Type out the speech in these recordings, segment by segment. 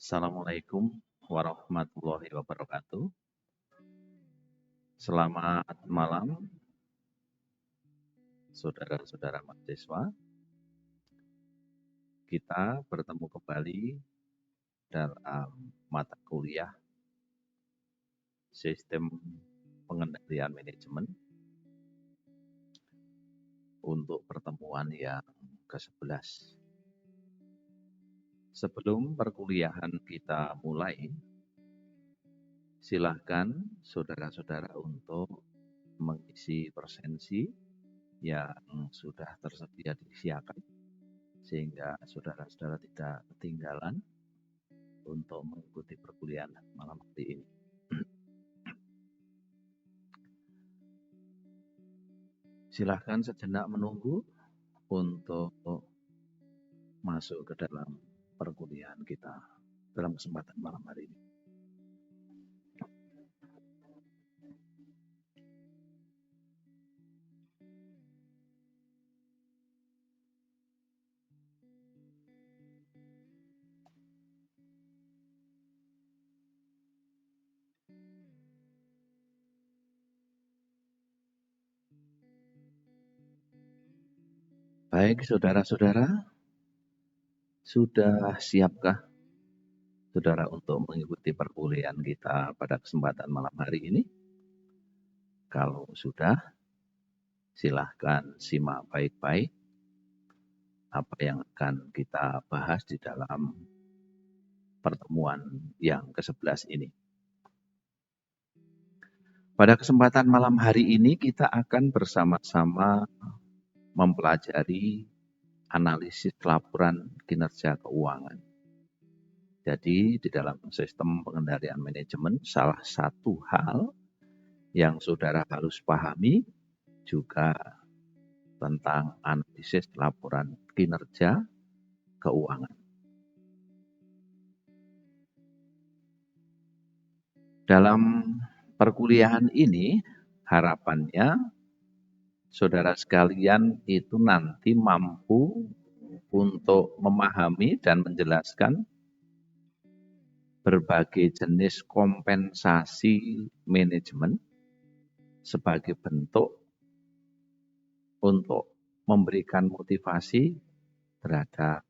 Assalamualaikum warahmatullahi wabarakatuh. Selamat malam, saudara-saudara mahasiswa. Kita bertemu kembali dalam mata kuliah Sistem Pengendalian Manajemen untuk pertemuan yang ke-11. Sebelum perkuliahan kita mulai, silahkan saudara-saudara untuk mengisi presensi yang sudah tersedia disediakan, sehingga saudara-saudara tidak ketinggalan untuk mengikuti perkuliahan malam hari ini. Silahkan sejenak menunggu untuk masuk ke dalam perkuliahan kita dalam kesempatan malam hari ini. Baik, saudara-saudara, sudah siapkah saudara untuk mengikuti perkuliahan kita pada kesempatan malam hari ini? Kalau sudah, silahkan simak baik-baik apa yang akan kita bahas di dalam pertemuan yang ke-11 ini. Pada kesempatan malam hari ini kita akan bersama-sama mempelajari analisis laporan kinerja keuangan. Jadi di dalam sistem pengendalian manajemen, salah satu hal yang saudara harus pahami juga tentang analisis laporan kinerja keuangan. Dalam perkuliahan ini, harapannya saudara sekalian itu nanti mampu untuk memahami dan menjelaskan berbagai jenis kompensasi manajemen sebagai bentuk untuk memberikan motivasi terhadap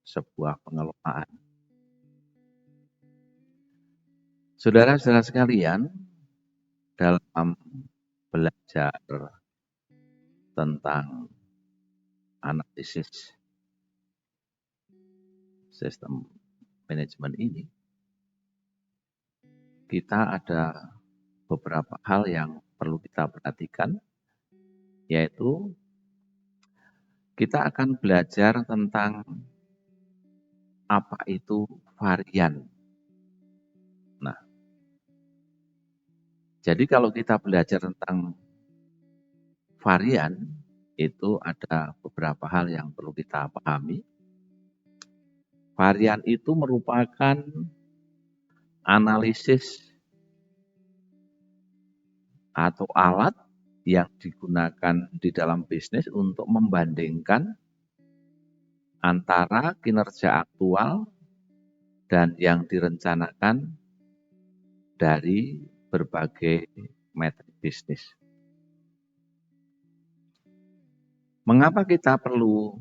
sebuah pengelolaan. Saudara-saudara sekalian, dalam belajar tentang analisis sistem manajemen ini, kita ada beberapa hal yang perlu kita perhatikan, yaitu kita akan belajar tentang apa itu varian. Nah, jadi kalau kita belajar tentang varian, itu ada beberapa hal yang perlu kita pahami. Varian itu merupakan analisis atau alat yang digunakan di dalam bisnis untuk membandingkan antara kinerja aktual dan yang direncanakan dari berbagai metrik bisnis. Mengapa kita perlu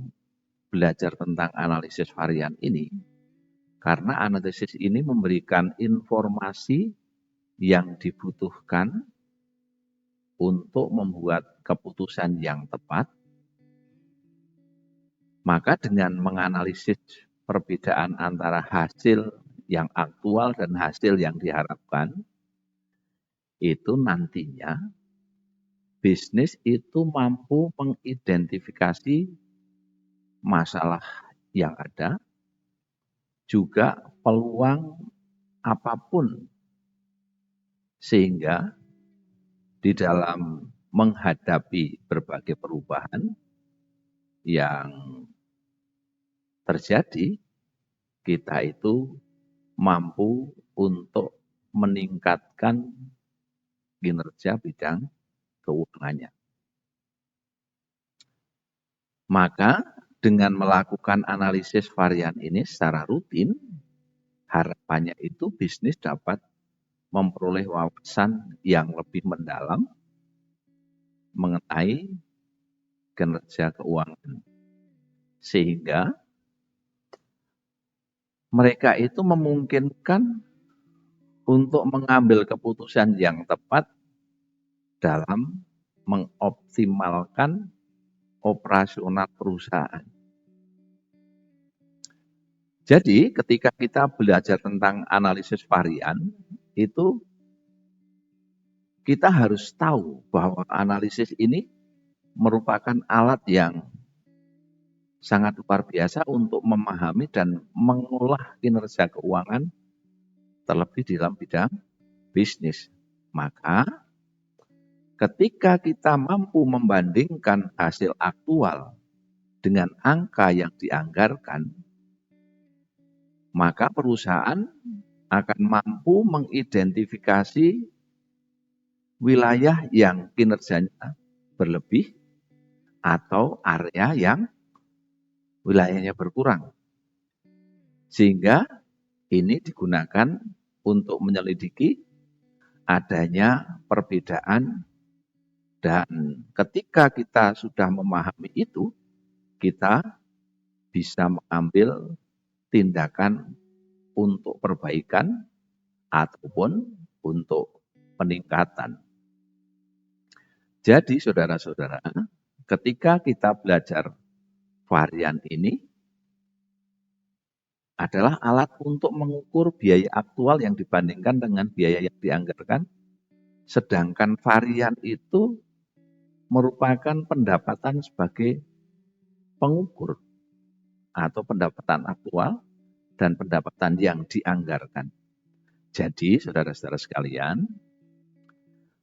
belajar tentang analisis varian ini? Karena analisis ini memberikan informasi yang dibutuhkan untuk membuat keputusan yang tepat. Maka dengan menganalisis perbedaan antara hasil yang aktual dan hasil yang diharapkan, itu nantinya bisnis itu mampu mengidentifikasi masalah yang ada, juga peluang apapun, sehingga di dalam menghadapi berbagai perubahan yang terjadi, kita itu mampu untuk meningkatkan kinerja bidang keuangannya. Maka dengan melakukan analisis varian ini secara rutin, harapannya itu bisnis dapat memperoleh wawasan yang lebih mendalam mengenai kinerja keuangan. Sehingga mereka itu memungkinkan untuk mengambil keputusan yang tepat dalam mengoptimalkan operasional perusahaan. Jadi ketika kita belajar tentang analisis varian, itu kita harus tahu bahwa analisis ini merupakan alat yang sangat luar biasa untuk memahami dan mengolah kinerja keuangan terlebih di dalam bidang bisnis. Maka ketika kita mampu membandingkan hasil aktual dengan angka yang dianggarkan, maka perusahaan akan mampu mengidentifikasi wilayah yang kinerjanya berlebih atau area yang wilayahnya berkurang. Sehingga ini digunakan untuk menyelidiki adanya perbedaan, dan ketika kita sudah memahami itu, kita bisa mengambil tindakan untuk perbaikan ataupun untuk peningkatan. Jadi saudara-saudara, ketika kita belajar varian ini adalah alat untuk mengukur biaya aktual yang dibandingkan dengan biaya yang dianggarkan, sedangkan varian itu merupakan pendapatan sebagai pengukur atau pendapatan aktual dan pendapatan yang dianggarkan. Jadi saudara-saudara sekalian,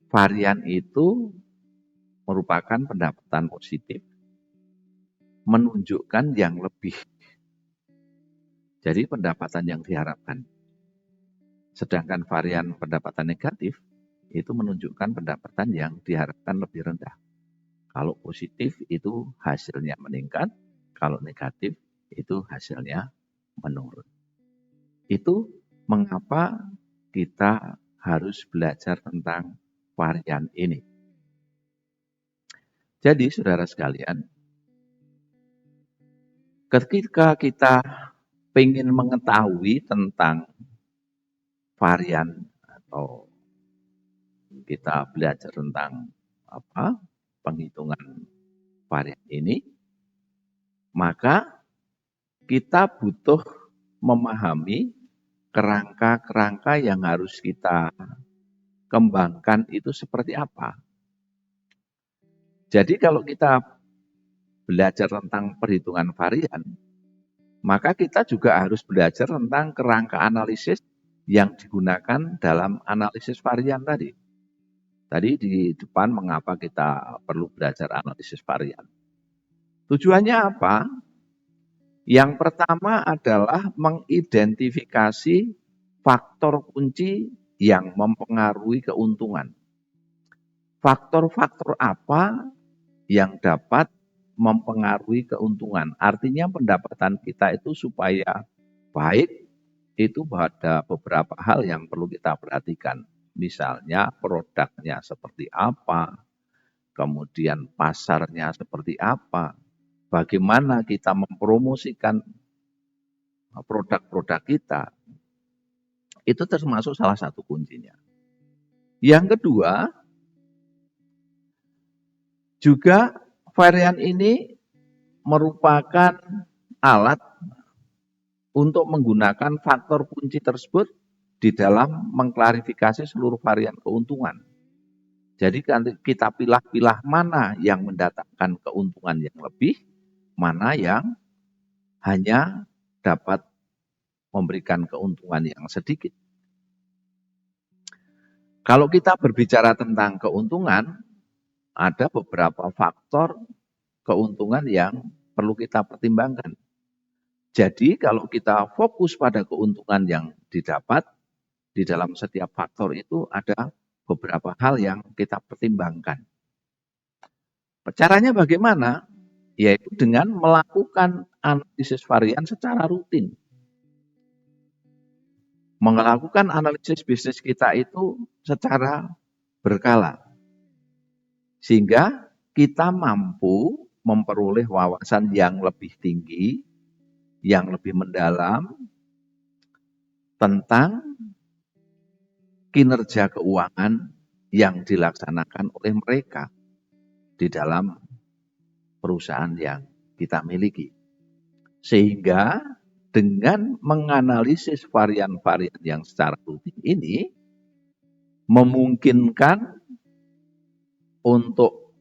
varian itu merupakan pendapatan positif, menunjukkan yang lebih. Jadi pendapatan yang diharapkan. Sedangkan varian pendapatan negatif itu menunjukkan pendapatan yang diharapkan lebih rendah. Kalau positif itu hasilnya meningkat, kalau negatif itu hasilnya menurun. Itu mengapa kita harus belajar tentang varian ini. Jadi saudara sekalian, ketika kita ingin mengetahui tentang varian atau kita belajar tentang penghitungan varian ini, maka kita butuh memahami kerangka-kerangka yang harus kita kembangkan itu seperti apa. Jadi kalau kita belajar tentang perhitungan varian, maka kita juga harus belajar tentang kerangka analisis yang digunakan dalam analisis varian tadi. Tadi di depan mengapa kita perlu belajar analisis varian. Tujuannya apa? Yang pertama adalah mengidentifikasi faktor kunci yang mempengaruhi keuntungan. Faktor-faktor apa yang dapat mempengaruhi keuntungan? Artinya pendapatan kita itu supaya baik, itu ada beberapa hal yang perlu kita perhatikan. Misalnya produknya seperti apa, kemudian pasarnya seperti apa, bagaimana kita mempromosikan produk-produk kita, itu termasuk salah satu kuncinya. Yang kedua, juga varian ini merupakan alat untuk menggunakan faktor kunci tersebut di dalam mengklarifikasi seluruh varian keuntungan. Jadi kita pilah-pilah mana yang mendatangkan keuntungan yang lebih, mana yang hanya dapat memberikan keuntungan yang sedikit. Kalau kita berbicara tentang keuntungan, ada beberapa faktor keuntungan yang perlu kita pertimbangkan. Jadi kalau kita fokus pada keuntungan yang didapat, di dalam setiap faktor itu ada beberapa hal yang kita pertimbangkan. Caranya bagaimana? Yaitu dengan melakukan analisis varian secara rutin. melakukan analisis bisnis kita itu secara berkala, sehingga kita mampu memperoleh wawasan yang lebih tinggi, yang lebih mendalam tentang kinerja keuangan yang dilaksanakan oleh mereka di dalam perusahaan yang kita miliki. Sehingga dengan menganalisis varian-varian yang secara rutin ini memungkinkan untuk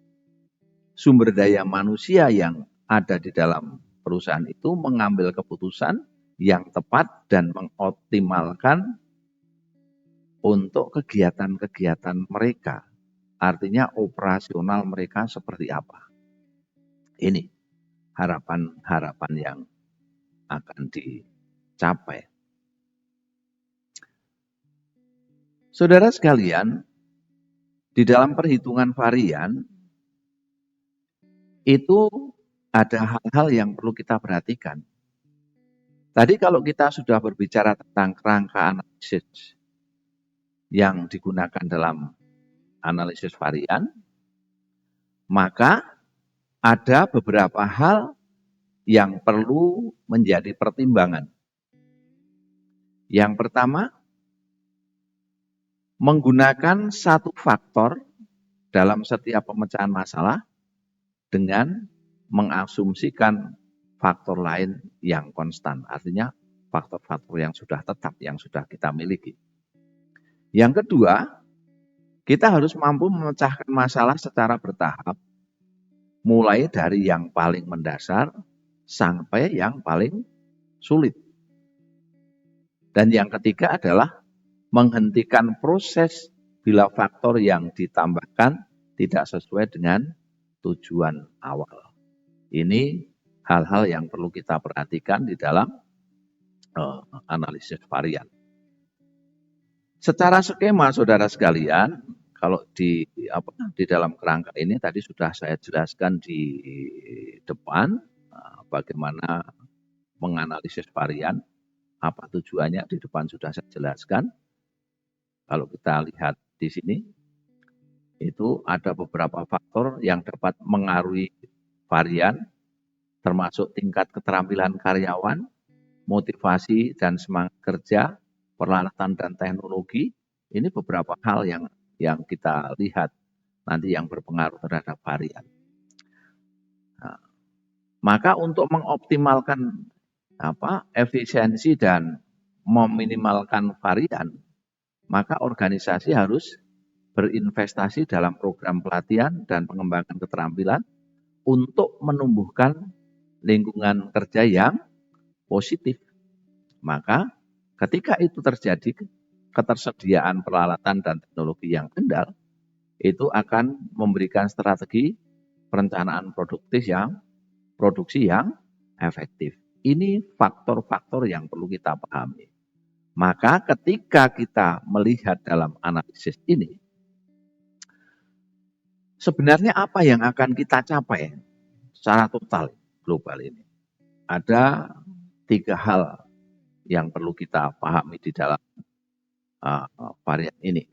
sumber daya manusia yang ada di dalam perusahaan itu mengambil keputusan yang tepat dan mengoptimalkan untuk kegiatan-kegiatan mereka. Artinya operasional mereka seperti apa. Ini harapan-harapan yang akan dicapai. Saudara sekalian, di dalam perhitungan varian itu ada hal-hal yang perlu kita perhatikan. Tadi kalau kita sudah berbicara tentang kerangka analisis yang digunakan dalam analisis varian, maka ada beberapa hal yang perlu menjadi pertimbangan. Yang pertama, menggunakan satu faktor dalam setiap pemecahan masalah dengan mengasumsikan faktor lain yang konstan. Artinya faktor-faktor yang sudah tetap, yang sudah kita miliki. Yang kedua, kita harus mampu memecahkan masalah secara bertahap, mulai dari yang paling mendasar sampai yang paling sulit. Dan yang ketiga adalah menghentikan proses bila faktor yang ditambahkan tidak sesuai dengan tujuan awal. Ini hal-hal yang perlu kita perhatikan di dalam analisis varian. Secara skema, saudara sekalian, kalau di dalam kerangka ini tadi sudah saya jelaskan di depan bagaimana menganalisis varian, apa tujuannya di depan sudah saya jelaskan. Kalau kita lihat di sini, itu ada beberapa faktor yang dapat mengaruhi varian, termasuk tingkat keterampilan karyawan, motivasi dan semangat kerja, peralatan dan teknologi. Ini beberapa hal yang kita lihat nanti yang berpengaruh terhadap varian. Nah, maka untuk mengoptimalkan efisiensi dan meminimalkan varian, maka organisasi harus berinvestasi dalam program pelatihan dan pengembangan keterampilan untuk menumbuhkan lingkungan kerja yang positif. Maka ketika itu terjadi, ketersediaan peralatan dan teknologi yang kendal, itu akan memberikan strategi perencanaan produksi yang efektif. Ini faktor-faktor yang perlu kita pahami. Maka ketika kita melihat dalam analisis ini, sebenarnya apa yang akan kita capai secara total global ini? Ada 3 hal yang perlu kita pahami di dalam varian ini.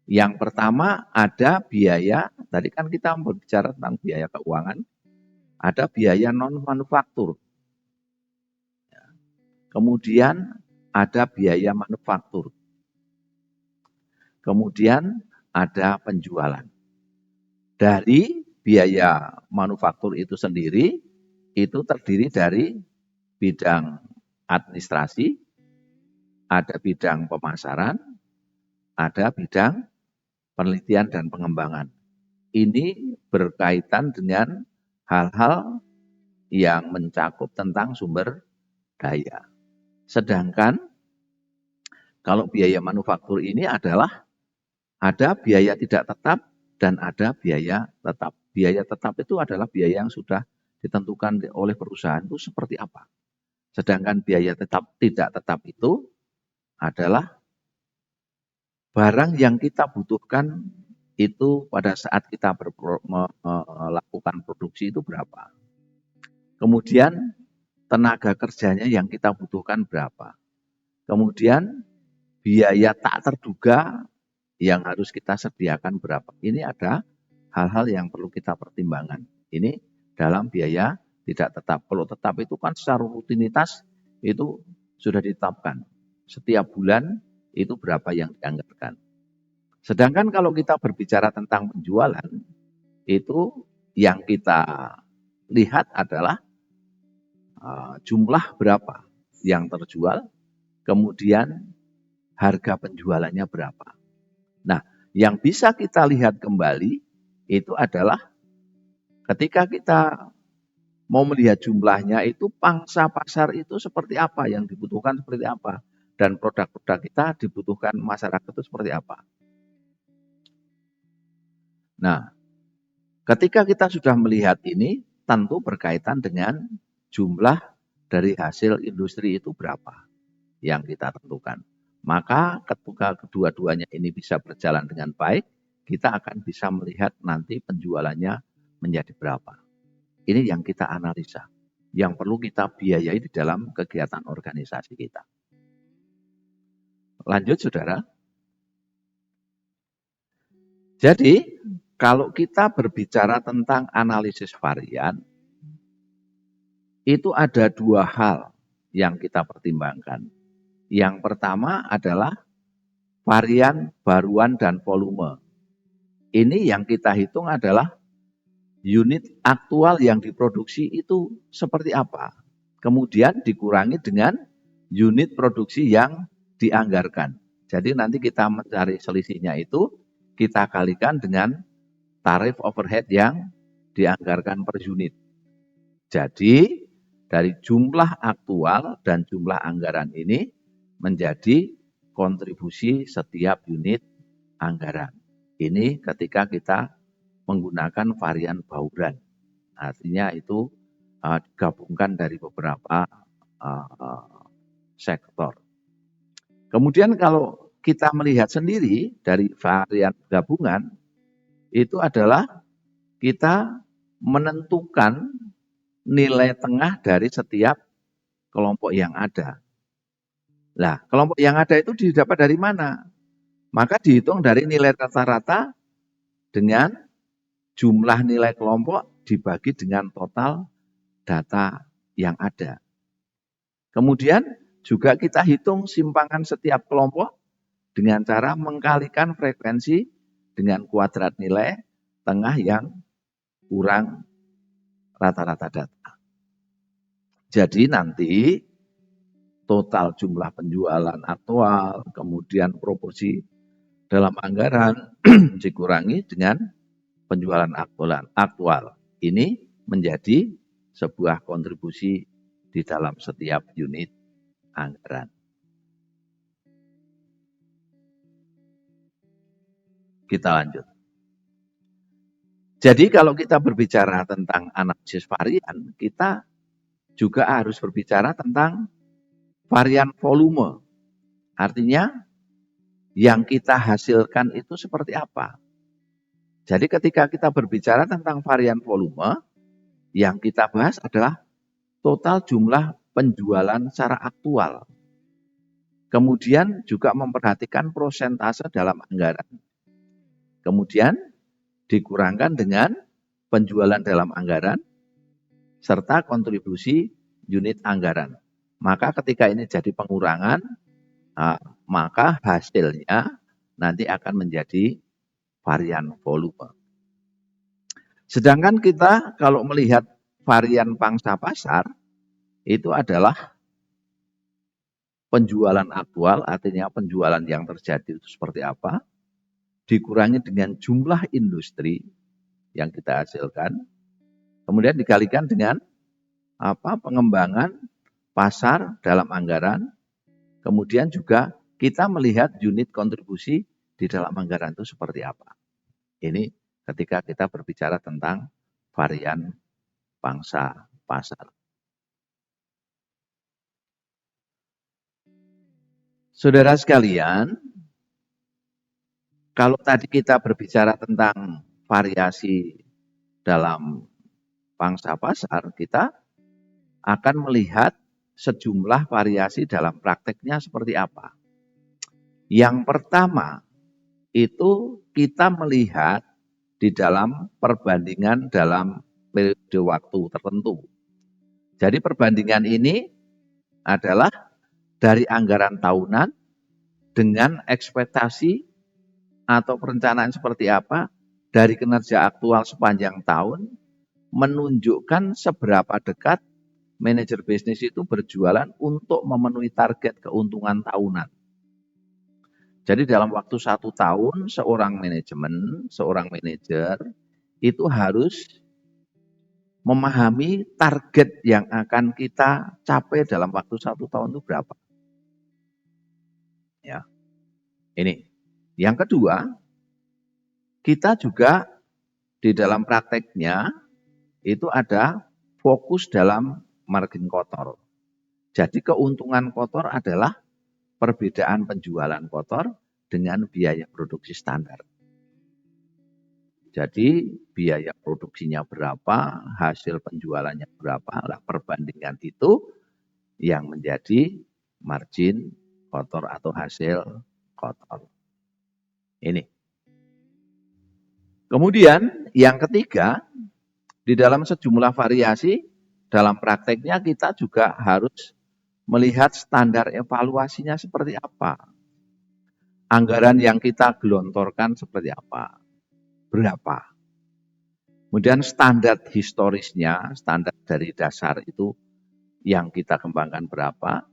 Yang pertama ada biaya, tadi kan kita berbicara tentang biaya keuangan, ada biaya non-manufaktur. Kemudian ada biaya manufaktur. Kemudian ada penjualan. Dari biaya manufaktur itu sendiri, itu terdiri dari bidang administrasi, ada bidang pemasaran, ada bidang penelitian dan pengembangan. Ini berkaitan dengan hal-hal yang mencakup tentang sumber daya. Sedangkan kalau biaya manufaktur ini adalah ada biaya tidak tetap dan ada biaya tetap. Biaya tetap itu adalah biaya yang sudah ditentukan oleh perusahaan itu seperti apa. Sedangkan biaya tidak tetap itu adalah barang yang kita butuhkan itu pada saat kita melakukan produksi itu berapa. Kemudian tenaga kerjanya yang kita butuhkan berapa. Kemudian biaya tak terduga yang harus kita sediakan berapa. Ini ada hal-hal yang perlu kita pertimbangkan. Ini dalam biaya tidak tetap. Kalau tetap itu kan secara rutinitas itu sudah ditetapkan. Setiap bulan itu berapa yang dianggarkan. Sedangkan kalau kita berbicara tentang penjualan, itu yang kita lihat adalah jumlah berapa yang terjual, kemudian harga penjualannya berapa. Nah, yang bisa kita lihat kembali itu adalah ketika kita mau melihat jumlahnya itu pangsa pasar itu seperti apa, yang dibutuhkan seperti apa, dan produk-produk kita dibutuhkan masyarakat itu seperti apa. Nah, ketika kita sudah melihat ini, tentu berkaitan dengan jumlah dari hasil industri itu berapa yang kita tentukan. Maka ketika kedua-duanya ini bisa berjalan dengan baik, kita akan bisa melihat nanti penjualannya menjadi berapa. Ini yang kita analisa, yang perlu kita biayai di dalam kegiatan organisasi kita. Lanjut, saudara. Jadi, kalau kita berbicara tentang analisis varian, itu ada dua hal yang kita pertimbangkan. Yang pertama adalah varian, baruan, dan volume. Ini yang kita hitung adalah unit aktual yang diproduksi itu seperti apa. Kemudian dikurangi dengan unit produksi yang dianggarkan. Jadi nanti kita mencari selisihnya itu, kita kalikan dengan tarif overhead yang dianggarkan per unit. Jadi dari jumlah aktual dan jumlah anggaran ini menjadi kontribusi setiap unit anggaran. Ini ketika kita menggunakan varian bauran. Artinya itu digabungkan dari beberapa sektor. Kemudian kalau kita melihat sendiri dari varian gabungan, itu adalah kita menentukan nilai tengah dari setiap kelompok yang ada. Nah, kelompok yang ada itu didapat dari mana? Maka dihitung dari nilai rata-rata dengan jumlah nilai kelompok dibagi dengan total data yang ada. Kemudian juga kita hitung simpangan setiap kelompok dengan cara mengkalikan frekuensi dengan kuadrat nilai tengah yang kurang rata-rata data. Jadi nanti total jumlah penjualan aktual, kemudian proporsi dalam anggaran dikurangi dengan penjualan aktual. Ini menjadi sebuah kontribusi di dalam setiap unit anggaran. Kita lanjut. Jadi kalau kita berbicara tentang analisis varian, kita juga harus berbicara tentang varian volume. Artinya yang kita hasilkan itu seperti apa. Jadi ketika kita berbicara tentang varian volume, yang kita bahas adalah total jumlah penjualan secara aktual. Kemudian juga memperhatikan prosentase dalam anggaran. Kemudian dikurangkan dengan penjualan dalam anggaran serta kontribusi unit anggaran. Maka ketika ini jadi pengurangan, maka hasilnya nanti akan menjadi varian volume. Sedangkan kita kalau melihat varian pangsa pasar, itu adalah penjualan aktual, artinya penjualan yang terjadi itu seperti apa, dikurangi dengan jumlah industri yang kita hasilkan, kemudian dikalikan dengan pengembangan pasar dalam anggaran, kemudian juga kita melihat unit kontribusi di dalam anggaran itu seperti apa. Ini ketika kita berbicara tentang varian pangsa pasar. Saudara sekalian, kalau tadi kita berbicara tentang variasi dalam pangsa pasar, kita akan melihat sejumlah variasi dalam prakteknya seperti apa. Yang pertama itu kita melihat di dalam perbandingan dalam periode waktu tertentu. Jadi perbandingan ini adalah dari anggaran tahunan dengan ekspektasi atau perencanaan seperti apa dari kinerja aktual sepanjang tahun, menunjukkan seberapa dekat manajer bisnis itu berjualan untuk memenuhi target keuntungan tahunan. Jadi dalam waktu 1 tahun, seorang manajer itu harus memahami target yang akan kita capai dalam waktu 1 tahun itu berapa. Ya, ini. Yang kedua, kita juga di dalam prakteknya itu ada fokus dalam margin kotor. Jadi keuntungan kotor adalah perbedaan penjualan kotor dengan biaya produksi standar. Jadi biaya produksinya berapa, hasil penjualannya berapa, lah perbandingan itu yang menjadi margin kotor atau hasil kotor. Ini. Kemudian yang ketiga, di dalam sejumlah variasi, dalam prakteknya kita juga harus melihat standar evaluasinya seperti apa. Anggaran yang kita gelontorkan seperti apa, berapa. Kemudian standar historisnya, standar dari dasar itu yang kita kembangkan berapa.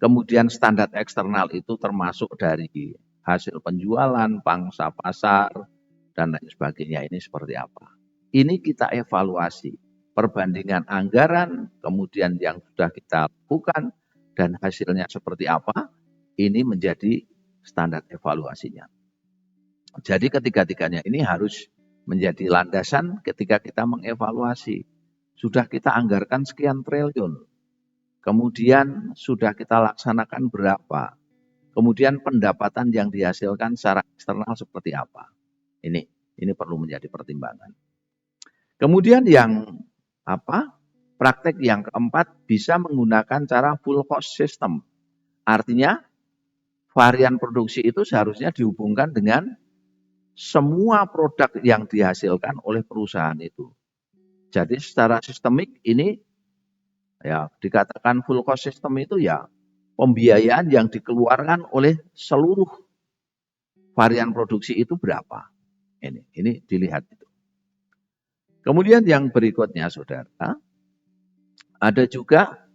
Kemudian standar eksternal itu termasuk dari hasil penjualan, pangsa pasar, dan lain sebagainya ini seperti apa. Ini kita evaluasi, perbandingan anggaran, kemudian yang sudah kita lakukan, dan hasilnya seperti apa, ini menjadi standar evaluasinya. Jadi ketiga-tiganya ini harus menjadi landasan ketika kita mengevaluasi. Sudah kita anggarkan sekian triliun, kemudian sudah kita laksanakan berapa, kemudian pendapatan yang dihasilkan secara eksternal seperti apa. Ini perlu menjadi pertimbangan. Kemudian yang praktek yang keempat bisa menggunakan cara full cost system. Artinya varian produksi itu seharusnya dihubungkan dengan semua produk yang dihasilkan oleh perusahaan itu. Jadi secara sistemik ini ya dikatakan full cost system itu ya pembiayaan yang dikeluarkan oleh seluruh varian produksi itu berapa. Ini dilihat itu. Kemudian yang berikutnya saudara, ada juga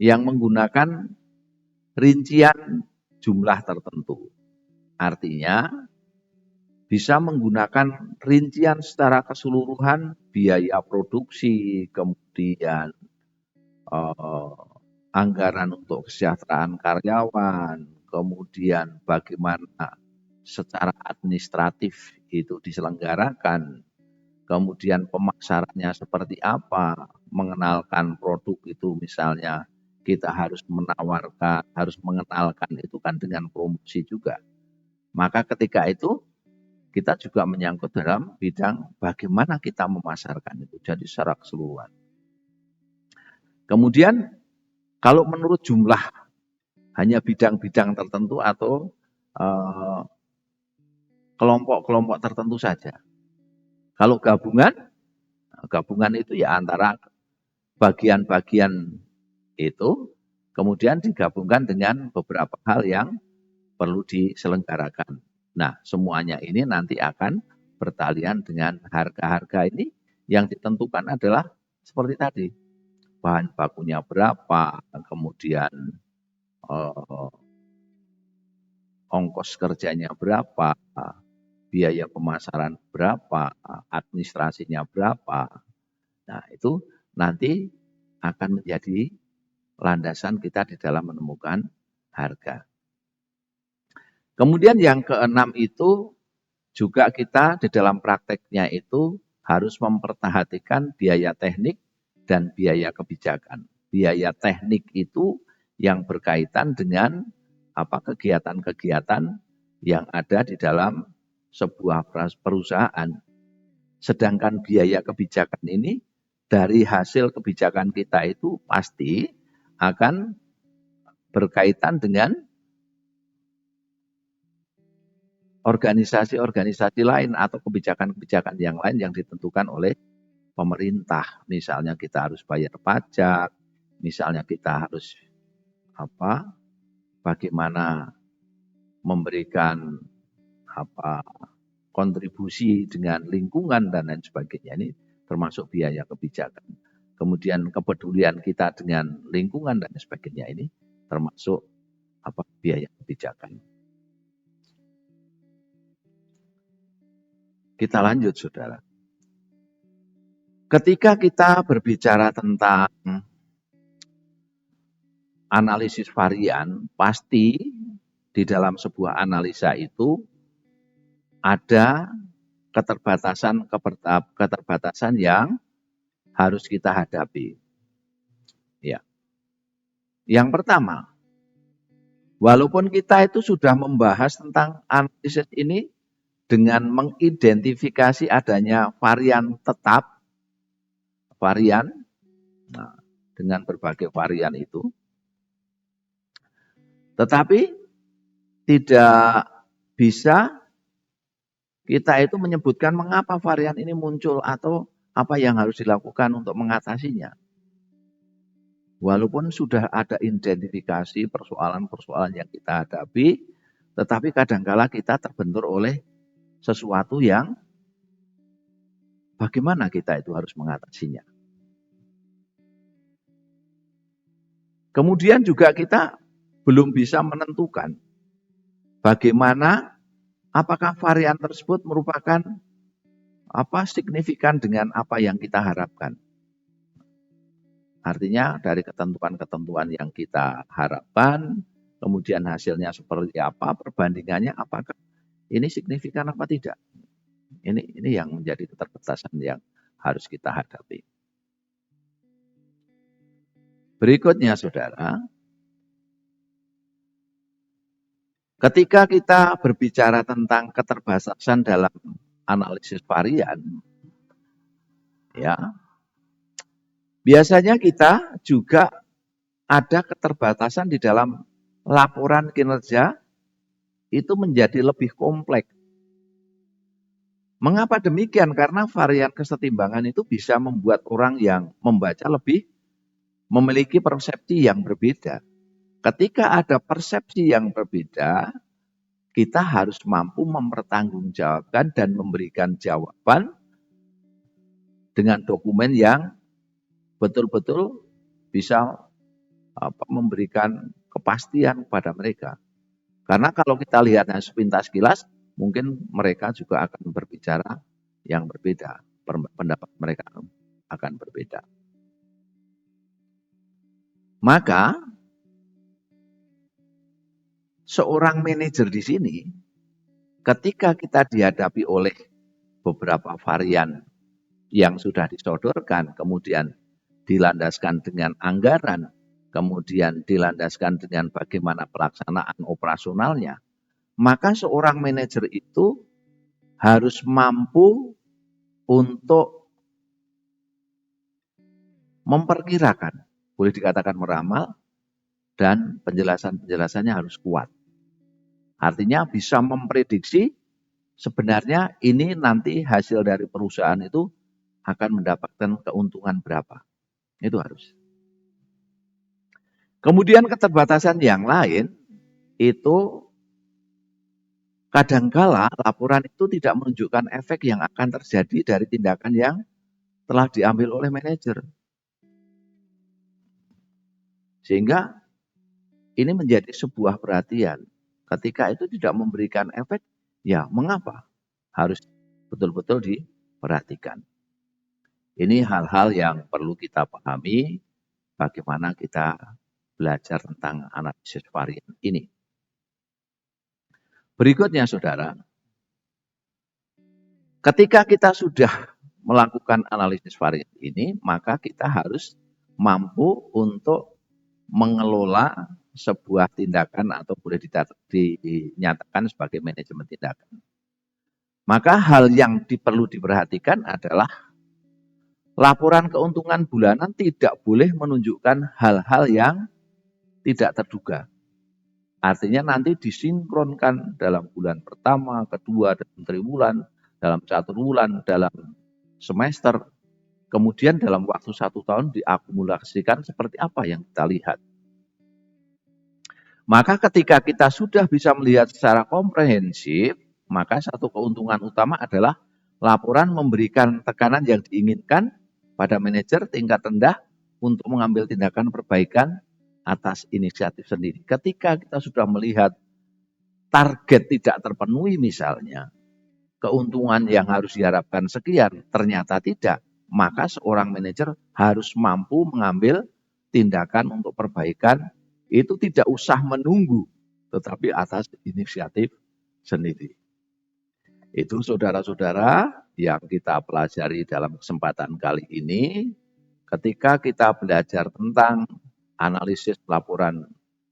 yang menggunakan rincian jumlah tertentu. Artinya bisa menggunakan rincian secara keseluruhan biaya produksi, kemudian anggaran untuk kesejahteraan karyawan, kemudian bagaimana secara administratif itu diselenggarakan, kemudian pemasarannya seperti apa, mengenalkan produk itu misalnya kita harus menawarkan, harus mengenalkan itu kan dengan promosi juga. Maka ketika itu kita juga menyangkut dalam bidang bagaimana kita memasarkan itu, jadi secara keseluruhan. Kemudian kalau menurut jumlah hanya bidang-bidang tertentu atau kelompok-kelompok tertentu saja. Kalau gabungan itu ya antara bagian-bagian itu kemudian digabungkan dengan beberapa hal yang perlu diselenggarakan. Nah, semuanya ini nanti akan bertalian dengan harga-harga ini yang ditentukan adalah seperti tadi. Bahan bakunya berapa, kemudian ongkos kerjanya berapa, biaya pemasaran berapa, administrasinya berapa. Nah, itu nanti akan menjadi landasan kita di dalam menemukan harga. Kemudian yang keenam itu juga kita di dalam prakteknya itu harus memperhatikan biaya teknik dan biaya kebijakan. Biaya teknik itu yang berkaitan dengan kegiatan-kegiatan yang ada di dalam sebuah perusahaan. Sedangkan biaya kebijakan ini dari hasil kebijakan kita itu pasti akan berkaitan dengan organisasi-organisasi lain atau kebijakan-kebijakan yang lain yang ditentukan oleh pemerintah. Misalnya kita harus bayar pajak, misalnya kita harus bagaimana memberikan kontribusi dengan lingkungan dan lain sebagainya. Ini termasuk biaya kebijakan. Kemudian kepedulian kita dengan lingkungan dan sebagainya, ini termasuk biaya kebijakan. Kita lanjut, saudara. Ketika kita berbicara tentang analisis varian, pasti di dalam sebuah analisa itu ada keterbatasan yang harus kita hadapi. Ya. Yang pertama, walaupun kita itu sudah membahas tentang analisis ini dengan mengidentifikasi adanya varian tetap, dengan berbagai varian itu, tetapi tidak bisa kita itu menyebutkan mengapa varian ini muncul atau apa yang harus dilakukan untuk mengatasinya. Walaupun sudah ada identifikasi persoalan-persoalan yang kita hadapi, tetapi kadangkala kita terbentur oleh sesuatu yang bagaimana kita itu harus mengatasinya. Kemudian juga kita belum bisa menentukan bagaimana apakah varian tersebut merupakan signifikan dengan apa yang kita harapkan. Artinya dari ketentuan-ketentuan yang kita harapkan, kemudian hasilnya seperti apa, perbandingannya apakah ini signifikan apa tidak. Ini yang menjadi keterbatasan yang harus kita hadapi. Berikutnya, saudara, ketika kita berbicara tentang keterbatasan dalam analisis varian, ya, biasanya kita juga ada keterbatasan di dalam laporan kinerja itu menjadi lebih kompleks. Mengapa demikian? Karena varian kesetimbangan itu bisa membuat orang yang membaca lebih memiliki persepsi yang berbeda. Ketika ada persepsi yang berbeda, kita harus mampu mempertanggungjawabkan dan memberikan jawaban dengan dokumen yang betul-betul bisa memberikan kepastian kepada mereka. Karena kalau kita lihat sepintas kilas, mungkin mereka juga akan berbicara yang berbeda. Pendapat mereka akan berbeda. Maka, seorang manajer di sini, ketika kita dihadapi oleh beberapa varian yang sudah disodorkan, kemudian dilandaskan dengan anggaran, kemudian dilandaskan dengan bagaimana pelaksanaan operasionalnya, maka seorang manajer itu harus mampu untuk memperkirakan, boleh dikatakan meramal, dan penjelasan-penjelasannya harus kuat. Artinya bisa memprediksi sebenarnya ini nanti hasil dari perusahaan itu akan mendapatkan keuntungan berapa. Itu harus. Kemudian keterbatasan yang lain itu kadangkala laporan itu tidak menunjukkan efek yang akan terjadi dari tindakan yang telah diambil oleh manajer. Sehingga ini menjadi sebuah perhatian. Ketika itu tidak memberikan efek, ya mengapa? Harus betul-betul diperhatikan. Ini hal-hal yang perlu kita pahami bagaimana kita belajar tentang analisis varian ini. Berikutnya, saudara, ketika kita sudah melakukan analisis varian ini, maka kita harus mampu untuk mengelola sebuah tindakan atau boleh dinyatakan sebagai manajemen tindakan. Maka hal yang perlu diperhatikan adalah laporan keuntungan bulanan tidak boleh menunjukkan hal-hal yang tidak terduga. Artinya nanti disinkronkan dalam bulan pertama, kedua, dalam triwulan, dalam 1 bulan, dalam semester. Kemudian dalam waktu 1 tahun diakumulasikan seperti apa yang kita lihat. Maka ketika kita sudah bisa melihat secara komprehensif, maka satu keuntungan utama adalah laporan memberikan tekanan yang diinginkan pada manajer tingkat rendah untuk mengambil tindakan perbaikan atas inisiatif sendiri. Ketika kita sudah melihat target tidak terpenuhi misalnya, keuntungan yang harus diharapkan sekian ternyata tidak, maka seorang manajer harus mampu mengambil tindakan untuk perbaikan. Itu tidak usah menunggu, tetapi atas inisiatif sendiri. Itu saudara-saudara yang kita pelajari dalam kesempatan kali ini. Ketika kita belajar tentang analisis laporan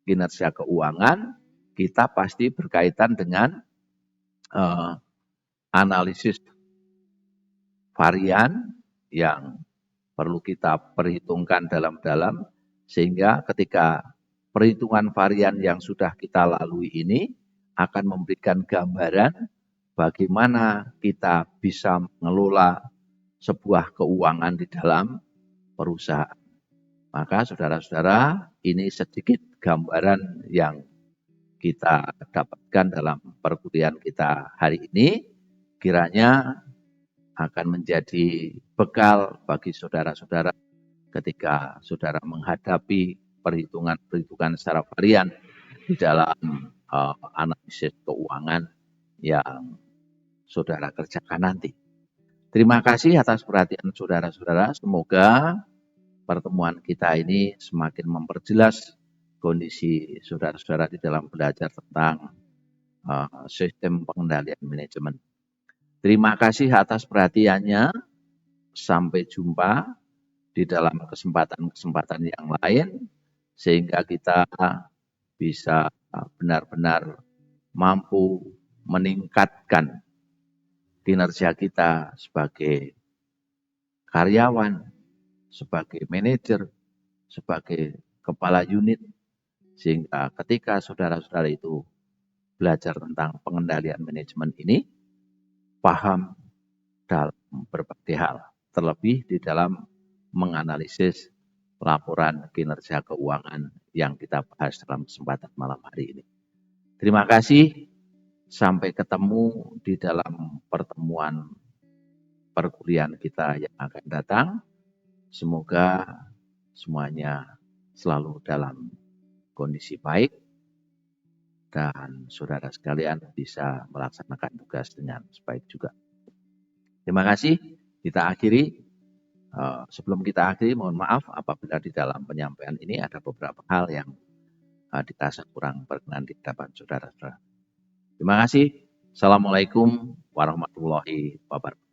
kinerja keuangan, kita pasti berkaitan dengan analisis varian yang perlu kita perhitungkan dalam-dalam, sehingga ketika perhitungan varian yang sudah kita lalui ini akan memberikan gambaran bagaimana kita bisa mengelola sebuah keuangan di dalam perusahaan. Maka saudara-saudara, ini sedikit gambaran yang kita dapatkan dalam perkuliahan kita hari ini, kiranya akan menjadi bekal bagi saudara-saudara ketika saudara menghadapi perhitungan-perhitungan secara varian di dalam analisis keuangan yang saudara kerjakan nanti. Terima kasih atas perhatian saudara-saudara. Semoga pertemuan kita ini semakin memperjelas kondisi saudara-saudara di dalam belajar tentang sistem pengendalian manajemen. Terima kasih atas perhatiannya. Sampai jumpa di dalam kesempatan-kesempatan yang lain, sehingga kita bisa benar-benar mampu meningkatkan kinerja kita sebagai karyawan, sebagai manajer, sebagai kepala unit, sehingga ketika saudara-saudara itu belajar tentang pengendalian manajemen ini, paham dalam berbagai hal, terlebih di dalam menganalisis laporan kinerja keuangan yang kita bahas dalam kesempatan malam hari ini. Terima kasih, sampai ketemu di dalam pertemuan perkuliahan kita yang akan datang. Semoga semuanya selalu dalam kondisi baik dan saudara sekalian bisa melaksanakan tugas dengan sebaik juga. Terima kasih, kita akhiri. Sebelum kita akhiri, mohon maaf apabila di dalam penyampaian ini ada beberapa hal yang dirasa kurang berkenan di hadapan saudara-saudara. Terima kasih. Assalamualaikum warahmatullahi wabarakatuh.